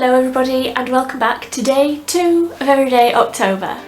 Hello everybody and welcome back to day 2 of Everyday October.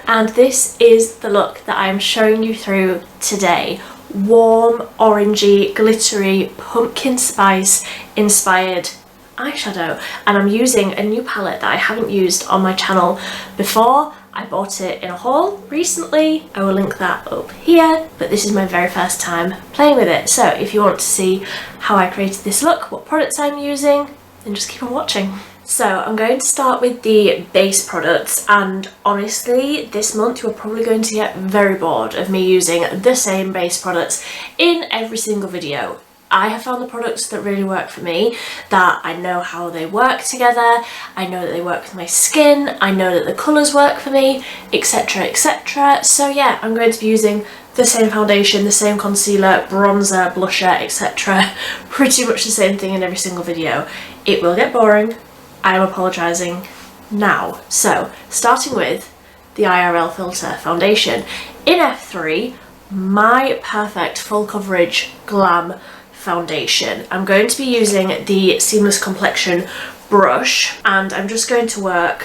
And this is the look that I'm showing you through today. Warm, orangey, glittery, pumpkin spice inspired eyeshadow. And I'm using a new palette that I haven't used on my channel before. I bought it in a haul recently. I will link that up here, but this is my very first time playing with it. So if you want to see how I created this look, what products I'm using, then just keep on watching. So I'm going to start with the base products, and honestly this month you're probably going to get very bored of me using the same base products in every single video. I have found the products that really work for me, that I know how they work together, I know that they work with my skin, I know that the colours work for me, etc, etc. So yeah, I'm going to be using the same foundation, the same concealer, bronzer, blusher, etc. Pretty much the same thing in every single video. It will get boring. I am apologising now. So, starting with the IRL Filter foundation. In F3, my perfect full coverage glam foundation. I'm going to be using the Seamless Complexion brush, and I'm just going to work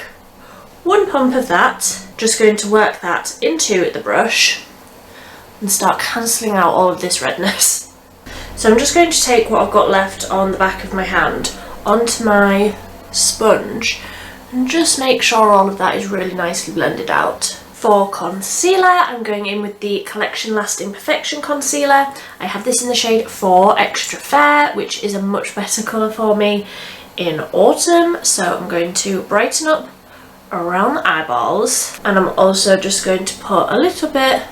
one pump of that, just going to work that into the brush and start cancelling out all of this redness. So I'm just going to take what I've got left on the back of my hand onto my sponge and just make sure all of that is really nicely blended out. For concealer, I'm going in with the Collection Lasting Perfection Concealer. I have this in the shade 4 Extra Fair, which is a much better colour for me in autumn. So I'm going to brighten up around the eyeballs, and I'm also just going to put a little bit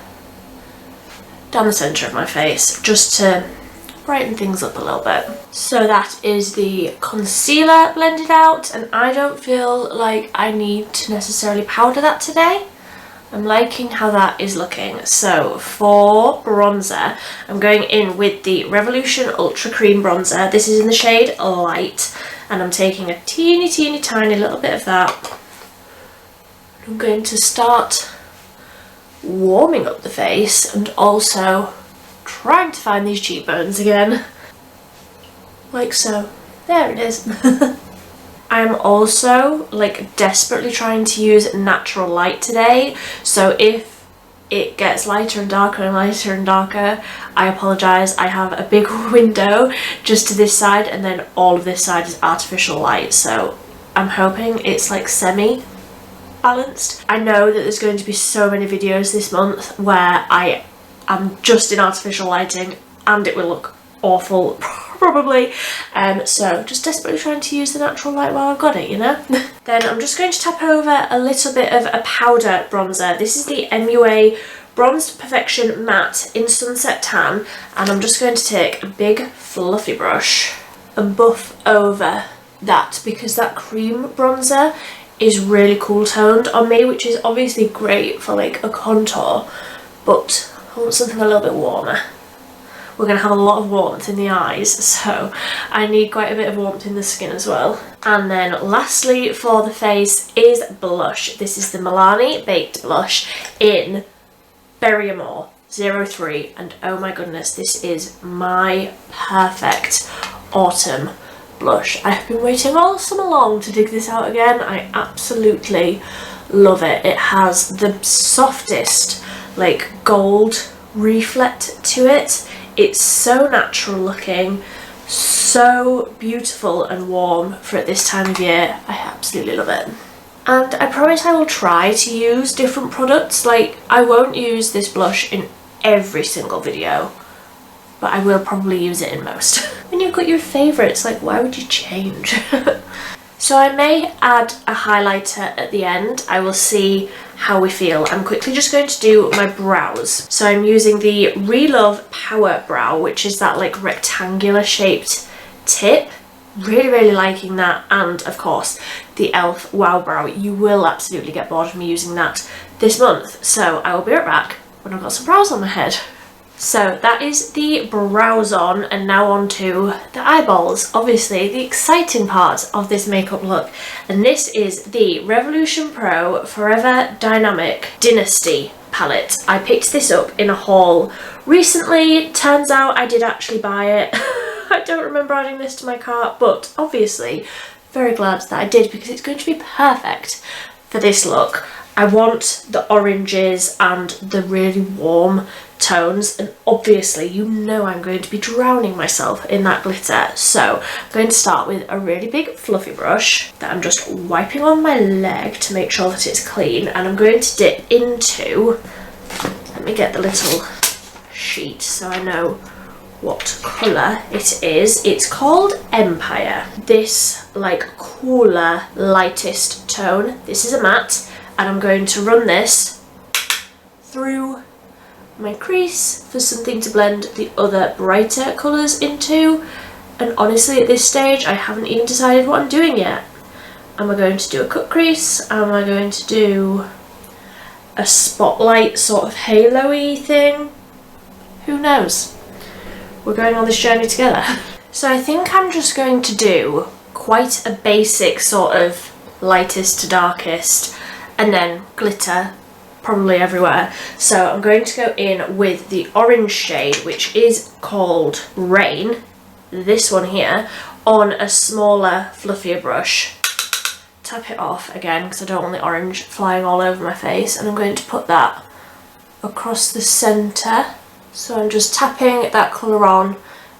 down the centre of my face, just to brighten things up a little bit. So that is the concealer blended out, and I don't feel like I need to necessarily powder that today. I'm liking how that is looking. So for bronzer, I'm going in with the Revolution Ultra Cream Bronzer. This is in the shade Light, and I'm taking a teeny tiny little bit of that. I'm going to start warming up the face and also trying to find these cheekbones again. Like so. There it is. I'm also like desperately trying to use natural light today, so if it gets lighter and darker and lighter and darker, I apologise. I have a big window just to this side, and then all of this side is artificial light, so I'm hoping it's like semi-balanced. I know that there's going to be so many videos this month where I am just in artificial lighting and it will look awful probably, so just desperately trying to use the natural light while I've got it, you know. Then I'm just going to tap over a little bit of a powder bronzer. This is the MUA Bronzed Perfection Matte in Sunset Tan, and I'm just going to take a big fluffy brush and buff over that, because that cream bronzer is really cool toned on me, which is obviously great for like a contour, but I want something a little bit warmer. We're going to have a lot of warmth in the eyes, so I need quite a bit of warmth in the skin as well. And then lastly for the face is blush. This is the Milani Baked Blush in Berry Amore 03, and oh my goodness, this is my perfect autumn blush. I've been waiting all summer long to dig this out again. I absolutely love it. It has the softest like gold reflect to it. It's so natural looking, so beautiful and warm for this time of year. I absolutely love it. And I promise I will try to use different products. Like, I won't use this blush in every single video, but I will probably use it in most. When you've got your favourites, like, why would you change? So I may add a highlighter at the end. I will see how we feel. I'm quickly just going to do my brows. So I'm using the Relove Power Brow, which is that like rectangular shaped tip. Really liking that. And of course the e.l.f. Wow Brow. You will absolutely get bored of me using that this month. So I will be right back when I've got some brows on my head. So that is the brows on, and now on to the eyeballs, obviously the exciting part of this makeup look. And this is the Revolution Pro Forever Dynamic Dynasty palette. I picked this up in a haul recently. Turns out I did actually buy it. I don't remember adding this to my cart, but obviously very glad that I did because it's going to be perfect for this look. I want the oranges and the really warm tones, and obviously you know I'm going to be drowning myself in that glitter. So I'm going to start with a really big fluffy brush that I'm just wiping on my leg to make sure that it's clean, and I'm going to dip into, let me get the little sheet so I know what colour it is. It's called Empire. This like cooler, lightest tone. This is a matte, and I'm going to run this through my crease for something to blend the other brighter colours into. And honestly, at this stage I haven't even decided what I'm doing yet. Am I going to do a cut crease? Am I going to do a spotlight sort of halo-y thing? Who knows? We're going on this journey together. So I think I'm just going to do quite a basic sort of lightest to darkest, and then glitter probably everywhere. So I'm going to go in with the orange shade, which is called Rain, this one here, on a smaller, fluffier brush. Tap it off again because I don't want the orange flying all over my face, and I'm going to put that across the centre. So I'm just tapping that colour on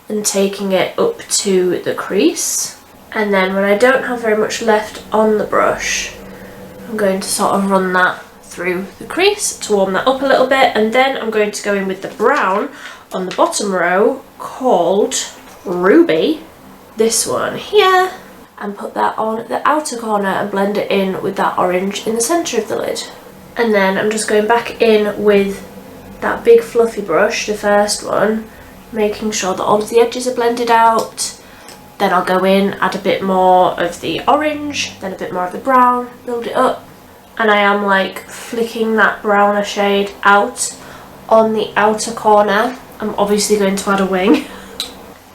and taking it up to the crease. And then when I don't have very much left on the brush, I'm going to sort of run that through the crease to warm that up a little bit. And then I'm going to go in with the brown on the bottom row called Ruby, this one here, and put that on the outer corner and blend it in with that orange in the centre of the lid. And then I'm just going back in with that big fluffy brush, the first one, making sure that all of the edges are blended out. Then I'll go in, add a bit more of the orange, then a bit more of the brown, build it up. And I am like flicking that browner shade out on the outer corner. I'm obviously going to add a wing.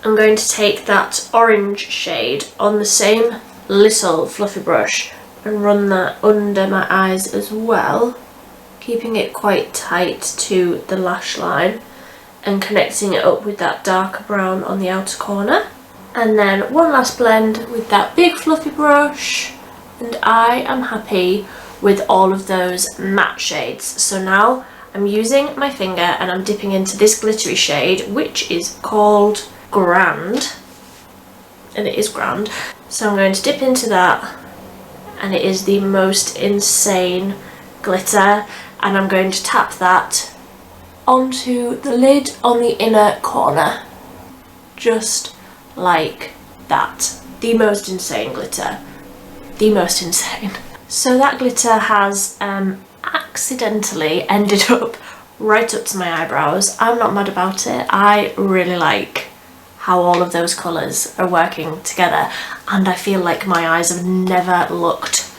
I'm going to take that orange shade on the same little fluffy brush and run that under my eyes as well, keeping it quite tight to the lash line and connecting it up with that darker brown on the outer corner. And then one last blend with that big fluffy brush, and I am happy with all of those matte shades. So now I'm using my finger and I'm dipping into this glittery shade, which is called Grand, and it is grand. So I'm going to dip into that, and it is the most insane glitter, and I'm going to tap that onto the lid on the inner corner, just like that. The most insane glitter, the most insane. So that glitter has accidentally ended up right up to my eyebrows. I'm not mad about it. I really like how all of those colours are working together, and I feel like my eyes have never looked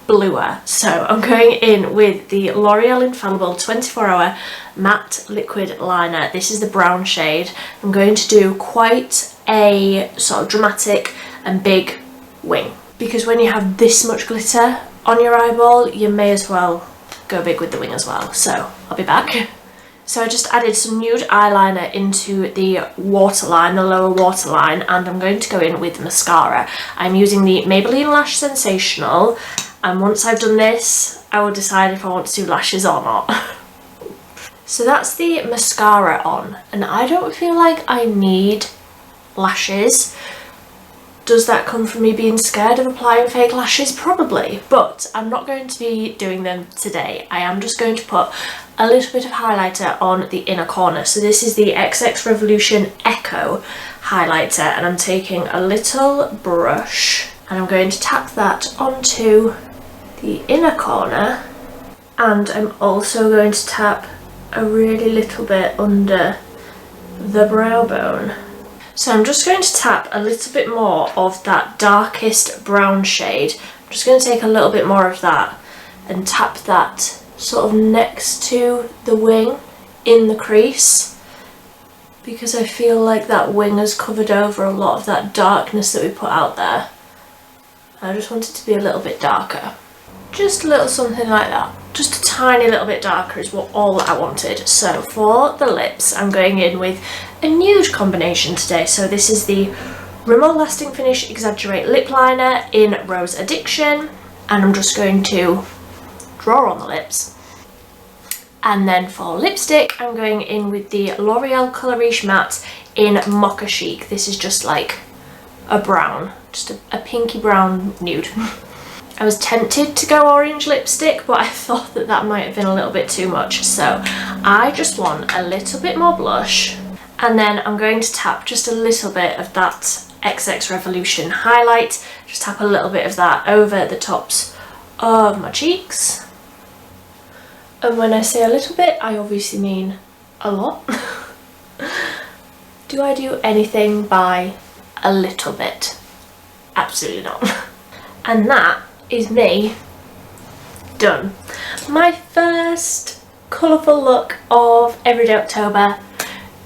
bluer. So I'm going in with the L'Oreal Infallible 24-hour matte liquid liner. This is the brown shade. I'm going to do quite a sort of dramatic and big wing, because when you have this much glitter on your eyeball, you may as well go big with the wing as well. So I'll be back. So I just added some nude eyeliner into the waterline, the lower waterline, and I'm going to go in with mascara. I'm using the Maybelline Lash Sensational, and once I've done this, I will decide if I want to do lashes or not. So that's the mascara on, and I don't feel like I need lashes. Does that come from me being scared of applying fake lashes? Probably, but I'm not going to be doing them today. I am just going to put a little bit of highlighter on the inner corner. So this is the XX Revolution Echo highlighter, and I'm taking a little brush and I'm going to tap that onto the inner corner, and I'm also going to tap a really little bit under the brow bone. So I'm just going to tap a little bit more of that darkest brown shade. I'm just going to take a little bit more of that and tap that sort of next to the wing in the crease, because I feel like that wing has covered over a lot of that darkness that we put out there. I just want it to be a little bit darker. Just a little something like that. just a tiny little bit darker is all that I wanted. So for the lips, I'm going in with a nude combination today. So this is the Rimmel Lasting Finish Exaggerate Lip Liner in Rose Addiction, and I'm just going to draw on the lips. And then for lipstick, I'm going in with the L'Oreal Colour Riche Matte in Moka Chic. This is just like a brown, just a pinky brown nude. I was tempted to go orange lipstick, but I thought that that might have been a little bit too much. So I just want a little bit more blush. And then I'm going to tap just a little bit of that XX Revolution highlight. Just tap a little bit of that over the tops of my cheeks. And when I say a little bit, I obviously mean a lot. Do I do anything by a little bit? Absolutely not. And that is me done. My first colourful look of Everyday October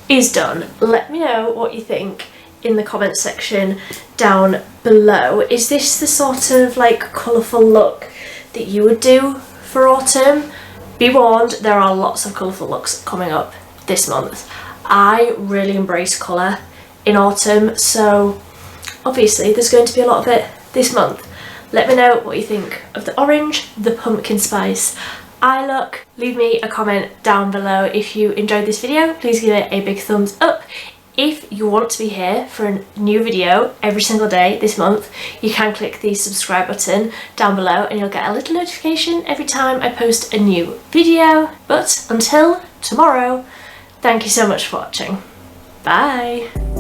is done. Let me know what you think in the comments section down below. Is this the sort of like colourful look that you would do for autumn? Be warned, there are lots of colourful looks coming up this month. I really embrace colour in autumn, so obviously there's going to be a lot of it this month. Let me know what you think of the orange, the pumpkin spice eye look. Leave me a comment down below if you enjoyed this video. Please give it a big thumbs up. If you want to be here for a new video every single day this month, you can click the subscribe button down below and you'll get a little notification every time I post a new video. But until tomorrow, thank you so much for watching. Bye!